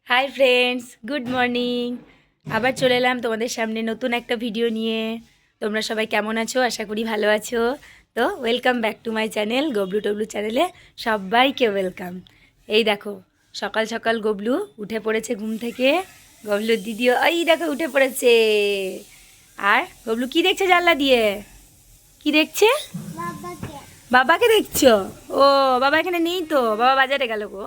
Hi friends, good morning. আবার চলে এলাম তোমাদের সামনে নতুন একটা ভিডিও নিয়ে। তোমরা সবাই কেমন আছো? আশা করি ভালো আছো। তো welcome back to my channel, Goblu Toblu চ্যানেলে সবাইকে ওয়েলকাম। এই দেখো, সকাল সকাল গবলু উঠে পড়েছে ঘুম থেকে। গবলুর দিদিও এই দেখো উঠে পড়েছে। আর গবলু কি দেখছে জানলা দিয়ে? কি দেখছে? বাবাকে দেখছো? ও, বাবা এখানে নেই তো, বাবা বাজারে গেল গো।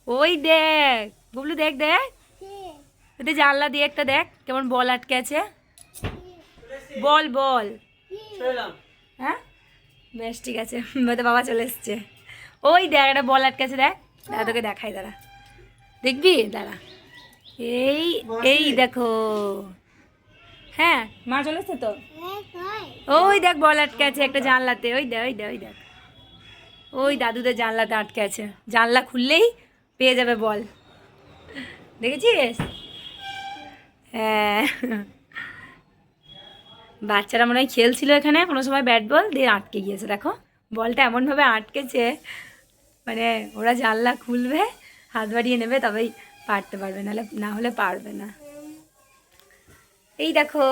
ওই দেখ বুবলু, দেখ দেখ, এটা জানলা দিয়ে একটা দেখ কেমন বল আটকে আছে। বল বল। হ্যাঁ, বেশ ঠিক আছে। হয়তো বাবা চলে এসছে। ওই দেখ একটা বল আটকে আছে, দেখ। দাঁড়া তোকে দেখাই, দাঁড়া, দেখবি, দাঁড়া। এই এই দেখো। হ্যাঁ, মা চলে এসছে তো। ওই দেখ বল আটকে আছে একটা জানলাতে, ওই দেখ, ওই দেখ, ওই দেখ। ওই দাদুদের জানলাতে আটকে আছে, জানলা খুললেই পেয়ে যাবে বল। দেখেছিস? হ্যাঁ, বাচ্চারা মনে হয় খেলছিল এখানে কোনো সময় ব্যাট বল দিয়ে আটকে গিয়েছে। দেখো বলটা এমনভাবে আটকেছে, মানে ওরা জানলা খুলবে, হাত বাড়িয়ে নেবে, তবেই পারতে পারবে, নাহলে না হলে পারবে না। এই দেখো,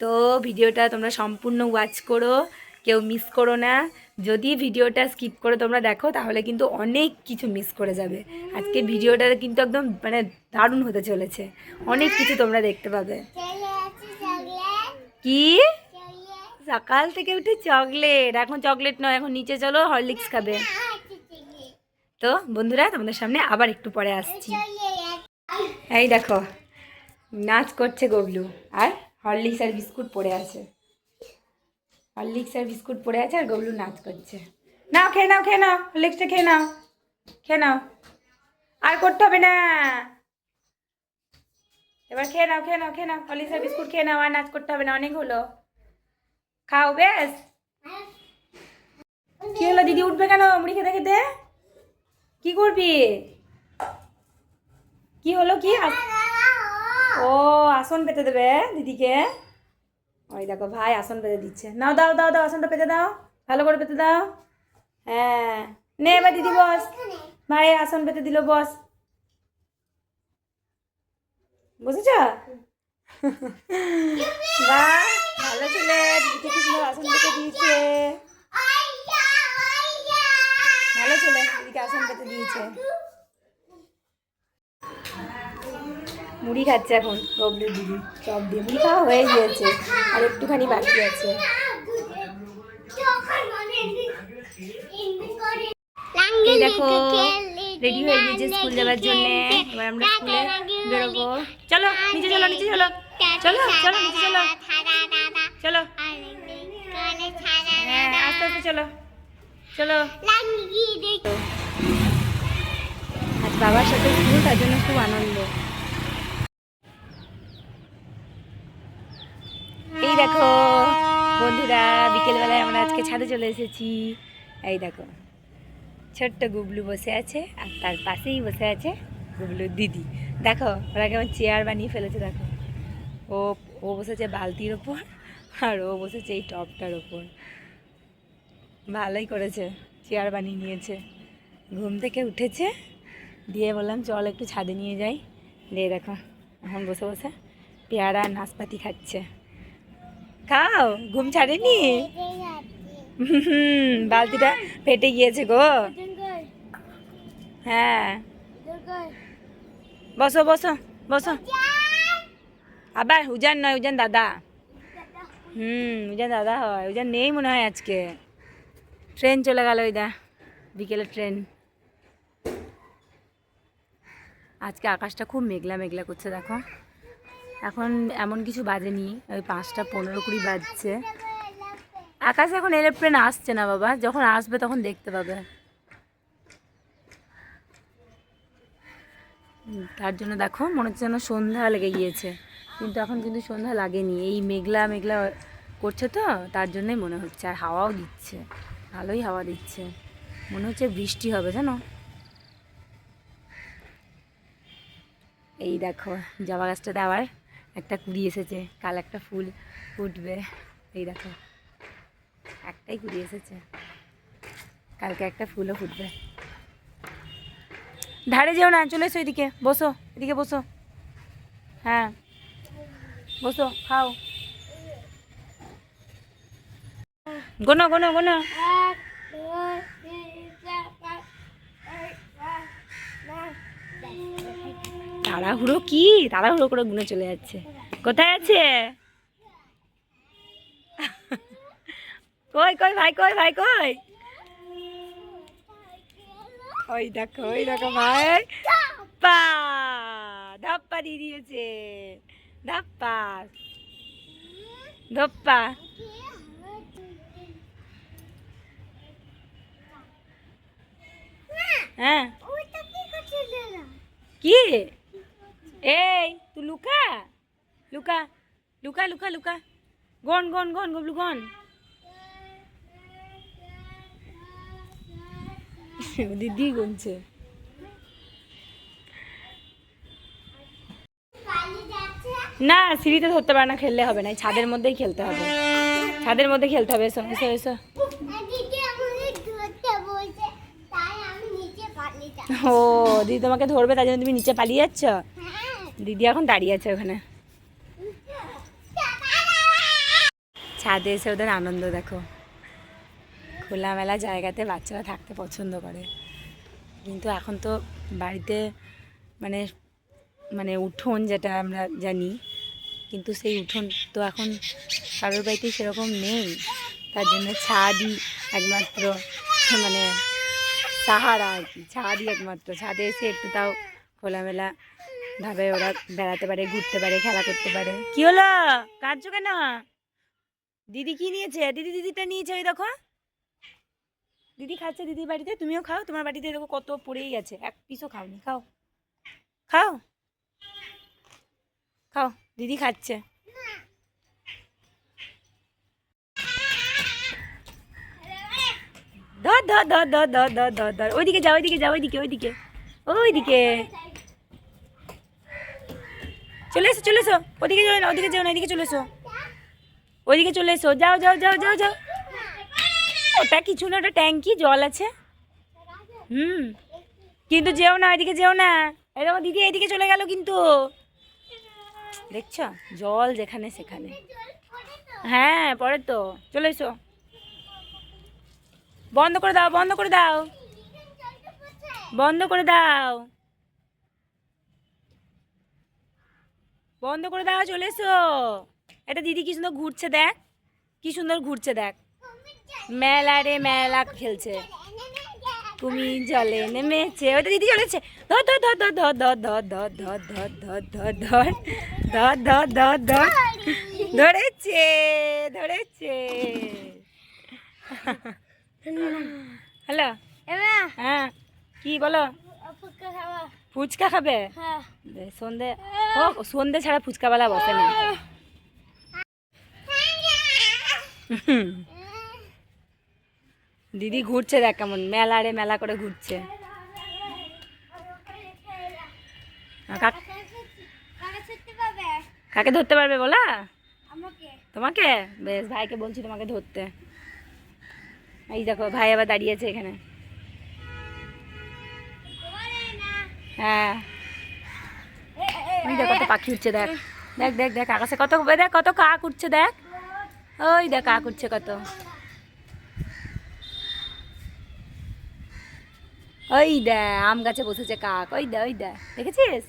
তো ভিডিওটা তোমরা সম্পূর্ণ ওয়াচ করো, কেউ মিস করো না। যদি ভিডিওটা স্কিপ করে তোমরা দেখো তাহলে কিন্তু অনেক কিছু মিস করে যাবে। আজকে ভিডিওটা কিন্তু একদম মানে দারুণ হতে চলেছে, অনেক কিছু তোমরা দেখতে পাবে। কি? সকাল থেকে উঠে চকলেট? এখন চকলেট নয়, এখন নিচে চলো, হরলিক্স খাবে। তো বন্ধুরা, তোমাদের সামনে আবার একটু পরে আসছি। এই দেখো, নাচ করছে গবলু, আর হরলিক্স আর বিস্কুট পড়ে আছে। হরলিক্স আর বিস্কুট পড়ে আছে আর গবলু নাচ করছে। নাও, খেয়ে নাও, খেয়ে নাও, হরলিক্সটা খেয়ে নাও, খেয়ে নাও। আর করতে হবে না, এবার খেয়ে নাও, খেয়ে নাও, খেয়ে নাও, হরলিক্স আর বিস্কুট খেয়ে নাও, আর নাচ করতে হবে না, অনেক হলো। খাও বেশ। কি হলো, দিদি উঠবে কেন মুড়ি খেতে খেতে? কি করবি? কি হলো, কি? ও, আসন পেতে দেবে দিদিকে। ওই দেখো ভাই আসন পেতে দিচ্ছে। নাও, দাও দাও দাও, আসনটা পেতে দাও, ভালো করে পেতে দাও। হ্যাঁ, নে এবার দিদি বস। ভাই আসন পেতে দিল, বস। বুঝেছ? বাহ, ভালো ছেলে, দিদিকে কি সুন্দর আসন পেতে দিয়েছে। ভালো ছেলে, দিদিকে আসন পেতে দিয়েছে। মুড়ি খাচ্ছে এখন গবলু দিদি, চপ দিয়ে। মুড়ি খাওয়া হয়ে গিয়েছে, আর একটুখানি বাকি আছে। এই দেখো, রেডি হয়ে গিয়েছে স্কুল যাওয়ার জন্য। এবার আমরা স্কুলে বেরোবো। চলো নিচে চলো, নিচে চলো, চলো চলো নিচে চলো, চলো। হ্যাঁ, আস্তে আস্তে চলো, চলো। আজ বাবার সাথে স্কুল, তার জন্য খুব আনন্দ। এই দেখো বন্ধুরা, বিকেলবেলায় আমরা আজকে ছাদে চলে এসেছি। এই দেখো, ছোট্ট গুবলু বসে আছে, আর তার পাশেই বসে আছে গুবলুর দিদি। দেখো ওরা কেমন চেয়ার বানিয়ে ফেলেছে, দেখো। ও ও বসেছে বালতির ওপর, আর ও বসেছে এই টবটার ওপর। ভালোই করেছে, চেয়ার বানিয়ে নিয়েছে। ঘুম থেকে উঠেছে, দিয়ে বললাম চল একটু ছাদে নিয়ে যাই। দিয়ে দেখো এখন বসে বসে পেয়ারা নাশপাতি খাচ্ছে। খাও, ঘুম ছাড়েনি? বালতিটা ফেটে গিয়েছে গো। হ্যাঁ, বসো বসো বসো। আবার উজান নয়, উজান দাদা। উজান দাদা হয়, উজান নেই মনে হয় আজকে। ট্রেন চলে গেল, ওই দা বিকেলে ট্রেন। আজকে আকাশটা খুব মেঘলা মেঘলা করছে, দেখো। এখন এমন কিছু বাজেনি, ওই 5:15-20 বাজছে। আকাশে এখন এরোপ্লেন আসছে না বাবা, যখন আসবে তখন দেখতে পাবে। তার জন্য দেখো মনে হচ্ছে যেন সন্ধ্যা লেগে গিয়েছে, কিন্তু এখন কিন্তু সন্ধ্যা লাগেনি। এই মেঘলা মেঘলা করছে তো, তার জন্যই মনে হচ্ছে। আর হাওয়াও দিচ্ছে, ভালোই হাওয়া দিচ্ছে, মনে হচ্ছে বৃষ্টি হবে জানো। এই দেখো জবা গাছটাতে আবার একটা কুড়ি এসেছে, কাল একটা ফুল ফুটবে। এই দেখো একটাই কুড়ি এসেছে, কালকে একটা ফুলও ফুটবে। ধারে যেও না, চলে এসো এদিকে, বসো এদিকে বসো। হ্যাঁ বসো, খাও। গোনো গোনো গোনো। তাড়াহুড়ো কি, তাড়াহুড়ো করে গুনে চলে যাচ্ছে। কোথায় আছে? কই কই ভাই, কই ভাই, কই? ওই দেখো, ওই দেখো ভাই। পা ধাপ্পা দিয়ে দিয়েছে, ধাপ্পা ধপ্পা। হ্যাঁ কি? এই তুই লুকা, লুকা লুকা লুকা লুকা। গন গন গন গবলু গন। দিদি গুনছে। না সিঁড়িতে ধরতে পারে না, খেললে হবে না, ছাদের মধ্যেই খেলতে হবে, ছাদের মধ্যে খেলতে হবে। এসো এসো এসো। ও দিদি তোমাকে ধরবে, তাই জন্য তুমি নিচে পালিয়ে যাচ্ছ? দিদি এখন দাঁড়িয়ে আছে ওখানে। ছাদে এসে ওদের আনন্দ দেখো। খোলামেলা জায়গাতে বাচ্চারা থাকতে পছন্দ করে, কিন্তু এখন তো বাড়িতে মানে মানে উঠোন যেটা আমরা জানি, কিন্তু সেই উঠোন তো এখন কারোর বাড়িতেই সেরকম নেই। তার জন্য ছাদই একমাত্র মানে সাহারা আর কি, ছাদই একমাত্র। ছাদে এসে একটু তাও খোলামেলা ভাবে ওরা বেড়াতে পারে, ঘুরতে পারে, খেলা করতে পারে। কি হলো, কাঁদছো কেন? দিদি কি নিয়েছে? দিদি দিদিটা নিয়েছে, ওই দেখো দিদি খাচ্ছে দিদির বাড়িতে। তুমিও খাও, তোমার বাড়িতে দেখো কত পড়েই আছে, এক পিসও খাওনি। খাও খাও খাও, দিদি খাচ্ছে। ধর ধর ধর ধর ধর ধর ধর ধর, ওইদিকে যাও, ওইদিকে যাও, ওইদিকে ওইদিকে ওইদিকে চলে এসো, চলে এসো। ওদিকে যাও না, ওদিকে যাও না, এদিকে চলে এসো, ওইদিকে চলে এসো। যাও যাও যাও যাও যাও। ওটা কিছু না, ওটা ট্যাঙ্কি, জল আছে। কিন্তু যেও না, এদিকে যেও না। এরকম দিদি এদিকে চলে গেল কিন্তু, দেখছো জল যেখানে সেখানে। হ্যাঁ পরে তো, চলে এসো। বন্ধ করে দাও, বন্ধ করে দাও, বন্ধ করে দাও, বন্ধ করে দাও, চলে এসো। এটা দিদি কি সুন্দর ঘুরছে দেখ, কি সুন্দর ঘুরছে দেখ। মেলা রে মেলা খেলছে। তুমি জলে নেমেছে, ওটা দিদি চলেছে। ধর ধর ধর ধর ধর ধর ধর ধর ধর ধর ধর ধর ধর ধর ধর ধর। ধরেছে ধরেছে। হ্যালো হ্যাঁ কি বলো? ফুচকা খাবে? সন্ধে ও, সন্ধে ছাড়া ফুচকাওয়ালা বসে না। দিদি ঘুরছে দেখ কেমন, মেলা রে মেলা করে ঘুরছে। কাকে ধরতে পারবে বলা? তোমাকে? বেশ, ভাইকে বলছি তোমাকে ধরতে। এই দেখো ভাই আবার দাঁড়িয়েছে এখানে। হ্যাঁ দেখ কত পাখি উঠছে, দেখ দেখ দেখ দেখ আকাশে কত, দেখ কত কাক উঠছে, দেখ ওই দেখ কাক উঠছে কত। ওই দে আম গাছে বসেছে কাক, ওই দে ওই দে, দেখেছিস?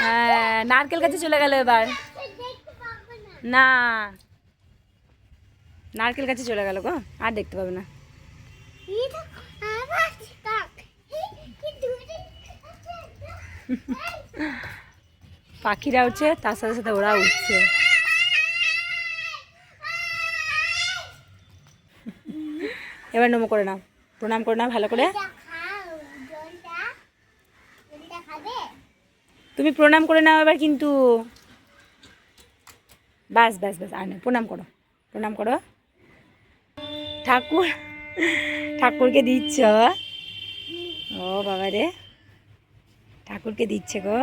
হ্যাঁ নারকেল গাছে চলে গেল এবার। না নারকেল গাছে চলে গেল গো, আর দেখতে পাবে না। পাখিরা উঠছে, তার সাথে সাথে ওরা উঠছে। এবার নমো করে নাও, প্রণাম করে নাও ভালো করে। তুমি প্রণাম করে নাও এবার কিন্তু। বাস বাস বাস, আর না, প্রণাম করো, প্রণাম করো। ঠাকুর, ঠাকুরকে দিচ্ছ? ও বাবা রে, ঠাকুরকে দিচ্ছে গো,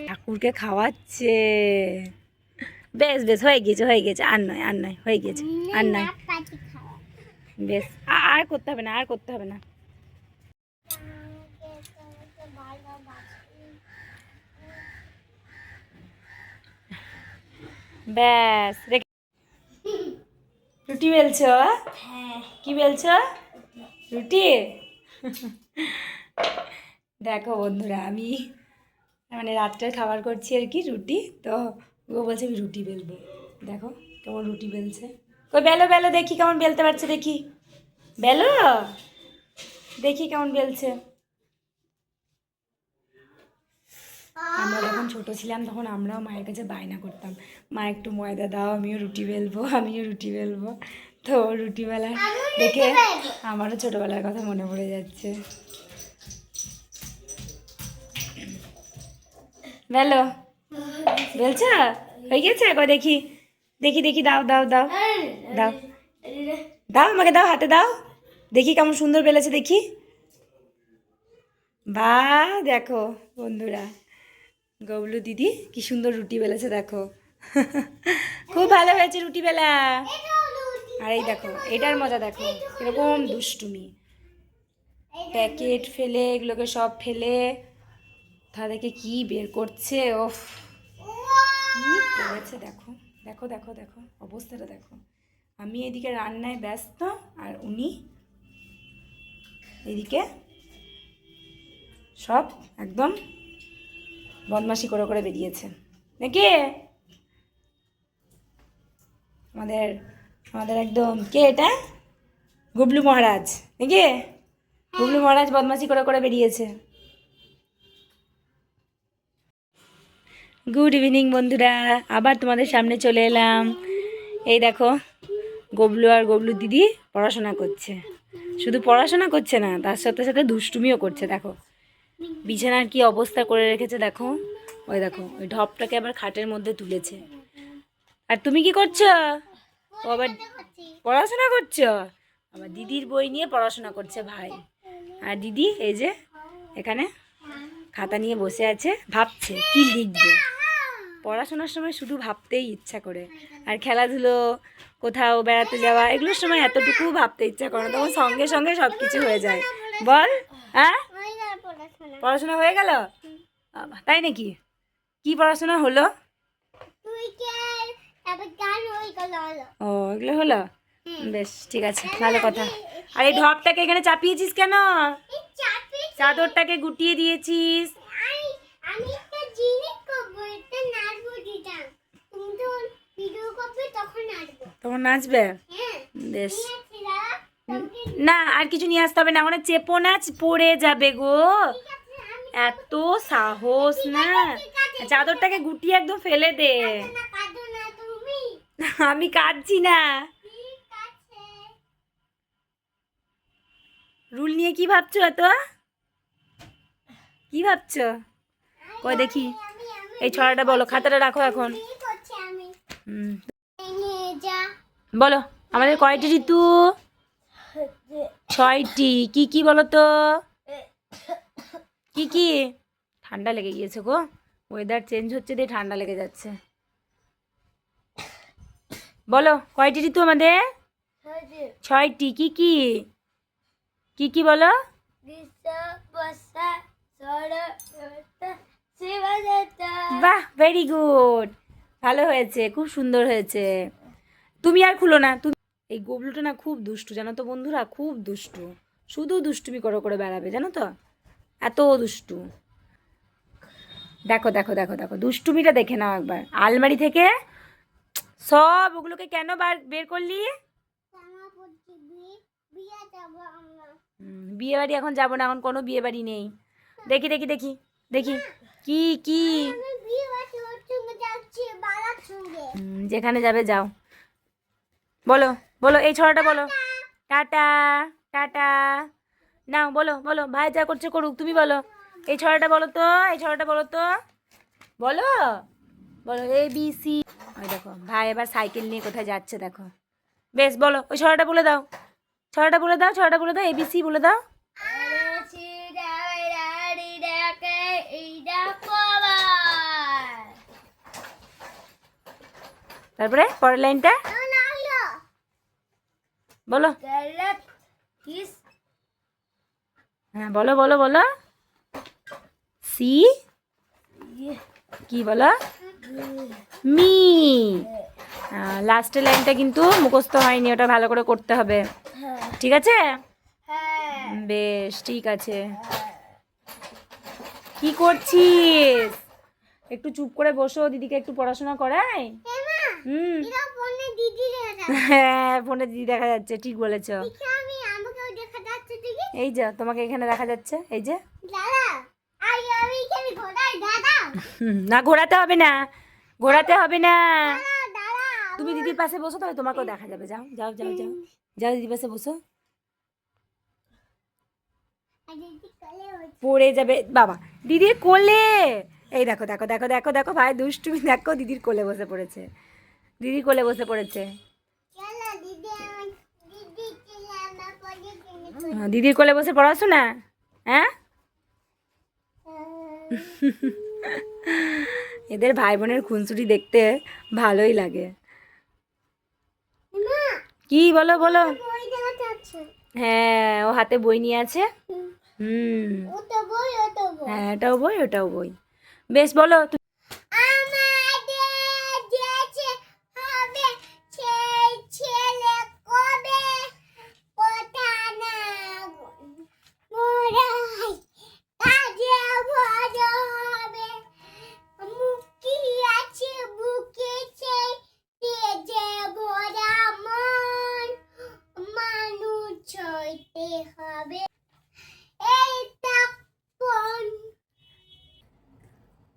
ঠাকুরকে খাওয়াচ্ছে। বেশ বেশ, হয়ে গেছে হয়ে গেছে, আর নয় আর নয়, হয়ে গেছে আর নয়। বেশ, আর করতে হবে না, আর করতে হবে না। ব্যাস রুটি বেলছো? কি বেলছো? রুটি। দেখো বন্ধুরা, আমি মানে রাত্রের খাবার করছি আর কি, রুটি। তো ও বলছে আমি রুটি বেলবো। দেখো কেমন রুটি বেলছে। ওই বেলো বেলো, দেখি কেমন বেলতে পারছে, দেখি বেলো, দেখি কেমন বেলছে। আমরা যখন ছোট ছিলাম তখন আমরাও মায়ের কাছে বায়না করতাম, মা একটু ময়দা দাও, আমিও রুটি বেলবো, আমিও রুটি বেলবো। তো রুটি বেলা দেখে আমারও ছোটবেলার কথা মনে পড়ে যাচ্ছে। বেলো, বেলছ, হয়ে গেছে? দেখি দেখি দেখি, দাও দাও দাও দাও দাও, আমাকে দাও, হাতে দাও, দেখি কেমন সুন্দর বেলেছে, দেখি। বাহ, দেখো বন্ধুরা, গবলু দিদি কি সুন্দর রুটি বেলেছে, দেখো। খুব ভালো হয়েছে রুটি বেলা। আর এই দেখো, এটার মজা দেখো, এরকম দুষ্টুমি, প্যাকেট ফেলে, এগুলোকে সব ফেলে তাদেরকে কি বের করছে, ওফ কি করেছে দেখো, দেখো দেখো দেখো অবস্থাটা দেখো। আমি এদিকে রান্নায় ব্যস্ত আর উনি এদিকে সব একদম বদমাশি করে করে বেরিয়েছে নাকি। আমাদের আমাদের একদম কে এটা? গুবলু মহারাজ নাকি? গুবলু মহারাজ বদমাশি করে করে বেরিয়েছে। গুড ইভিনিং বন্ধুরা, আবার তোমাদের সামনে চলে এলাম। এই দেখো, গবলু আর গবলু দিদি পড়াশোনা করছে। শুধু পড়াশোনা করছে না, তার সাথে সাথে দুষ্টুমিও করছে। দেখো বিছানার কি অবস্থা করে রেখেছে দেখো। ওই দেখো, ওই ঢপটাকে আবার খাটের মধ্যে তুলেছে। আর তুমি কি করছো? ও আবার পড়াশোনা করছো? আবার দিদির বই নিয়ে পড়াশোনা করছে ভাই। আর দিদি এই যে এখানে খাতা নিয়ে বসে আছে, ভাবছে কি লিখবে। পড়াশোনার সময় শুধু ভাবতেই ইচ্ছা করে, আর খেলাধুলো, কোথাও বেড়াতে যাওয়া, এগুলোর সময় এতটুকু ভাবতে ইচ্ছা করে না, তখন সঙ্গে সঙ্গে সব কিছু হয়ে যায়। বল, হ্যাঁ পড়াশোনা হয়ে গেল? তাই নাকি? কি পড়াশোনা হলো? ও, এগুলো হলো, বেশ ঠিক আছে, ভালো কথা। আর এই ঢপটাকে এখানে চাপিয়েছিস কেন? চাদরটাকে গুটিয়ে দিয়েছিস। তখন নাচবে? বেশ, না আর কিছু নিয়ে আসতে হবে না, ওখানে চেপো না, পড়ে যাবে গো। এত সাহস না, চাদরটাকে গুটিয়ে একদম ফেলে দে। আমি কাটছি না। রুল নিয়ে কি ভাবছো এত? কি ভাবছো? কই দেখি, এই ছড়াটা বলো, খাতাটা রাখো এখন। বলো, আমাদের কয়টি ঋতু? 6টি। কি কি বলো তো? কি কি? ঠান্ডা লেগে গিয়েছে গো, ওয়েদার চেঞ্জ হচ্ছে দিয়ে ঠান্ডা লেগে যাচ্ছে। বলো কয়টি ঋতু আমাদের? 6টি। কি কি? কি কি বলো? বাহ, ভেরি গুড, ভালো হয়েছে, খুব সুন্দর হয়েছে। তুমি আর খুলো না, তুমি। এই গবলুটা না খুব দুষ্টু জানো তো বন্ধুরা, খুব দুষ্টু, শুধু দুষ্টুমি করে করে বেড়াবে জানো তো, এত দুষ্টু। দেখো দেখো দেখো দেখো, দুষ্টুমিটা দেখে নাও একবার। আলমারি থেকে সব ওগুলোকে কেন বের করলি? বিয়ে বাড়ি এখন যাবো না, এখন কোনো বিয়ে বাড়ি নেই। দেখি দেখি দেখি দেখি, কি কি? যেখানে যাবে যাও। বলো বলো, এই ছড়াটা বলো। Tata, tata. নাও বলো বলো, ভাই যা করছে করুক, তুমি বলো এই ছড়াটা বলো তো, এই ছড়াটা বলো তো, বলো বলো ABC। ওই দেখো ভাই এবার সাইকেল নিয়ে কোথায় যাচ্ছে দেখো। বেশ, বলো ওই ছড়াটা বলে দাও, ছড়াটা বলে দাও, ছড়াটা বলে দাও, ABC বলে দাও। তারপরে পরের লাইনটা বলো। হ্যাঁ বলো বলো বলো। সি কি বলো? মি। লাস্টের লাইনটা কিন্তু মুখস্থ হয়নি, ওটা ভালো করে করতে হবে, ঠিক আছে? বেশ ঠিক আছে। কি করছিস? একটু চুপ করে বসো, দিদিকে একটু পড়াশোনা করাই। হ্যাঁ ফোনে দিদি দেখা যাচ্ছে, ঠিক বলেছো। এই যে তোমাকে এখানে দেখা যাচ্ছে, এই যে। না ঘোরাতে হবে না, ঘোরাতে হবে না। তুমি দিদির পাশে বসো, তবে তোমাকেও দেখা যাবে। যাও যাও যাও যাও যাও, দিদির পাশে বসো। পড়ে যাবে বাবা দিদির কোলে। এই দেখো দেখো দেখো দেখো দেখো ভাই দুষ্টুমি, দেখো দিদির কোলে বসে পড়েছে, দিদির কোলে বসে পড়েছে। দিদির কোলে বসে পড়াশোনা, হ্যাঁ? এদের ভাই বোনের খুনসুটি দেখতে ভালোই লাগে। কি বলো বলো। হ্যাঁ ও হাতে বই নিয়ে আছে। হ্যাঁ এটাও বই ওটাও বই। বেশ বলো।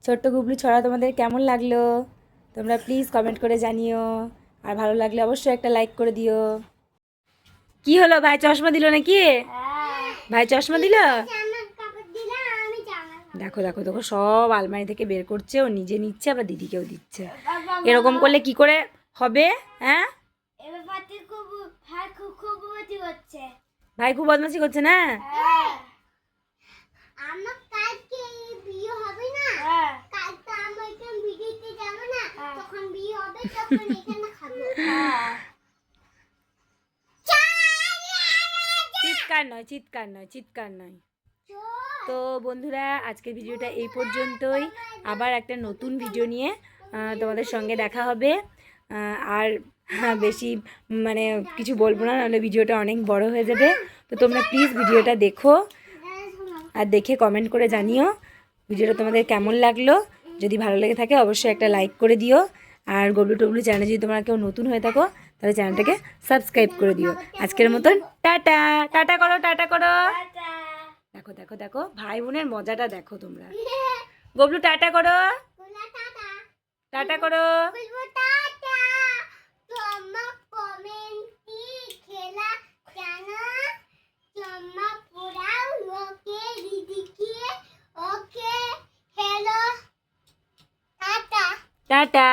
ছোট্ট গুবলু ছড়া তোমাদের কেমন লাগলো তোমরা প্লিজ কমেন্ট করে জানিও, আর ভালো লাগলে অবশ্যই একটা লাইক করে দিও। কি হলো ভাই চশমা দিল নাকি? ভাই চশমা দিল? দেখো দেখো দেখো সব আলমারি থেকে বের করছে, ও নিজে নিচ্ছে আবার দিদিকেও দিচ্ছে। এরকম করলে কি করে হবে? হ্যাঁ ভাই খুব বদমাশি করছে না? চিৎকার নয় চিৎকার নয় চিৎকার নয়। তো বন্ধুরা আজকের ভিডিওটা এই পর্যন্তই, আবার একটা নতুন ভিডিও নিয়ে তোমাদের সঙ্গে দেখা হবে। আর বেশি মানে কিছু বলবো না, নাহলে ভিডিওটা অনেক বড় হয়ে যাবে। তো তোমরা প্লিজ ভিডিওটা দেখো, আর দেখে কমেন্ট করে জানিও ভিডিওটা তোমাদের কেমন লাগলো। যদি ভালো লেগে থাকে অবশ্যই একটা লাইক করে দিও, আর গবলু টবলু চ্যানেলে যদি তোমরা কেউ নতুন হয়ে থাকো তাহলে চ্যানেলটাকে সাবস্ক্রাইব করে দিও। আজকের মতন টাটা। টাটা করো টাটা করো। দেখো দেখো দেখো ভাই বোনের মজাটা দেখো তোমরা। গবলু টাটা করো, টাটা করো। টাটা।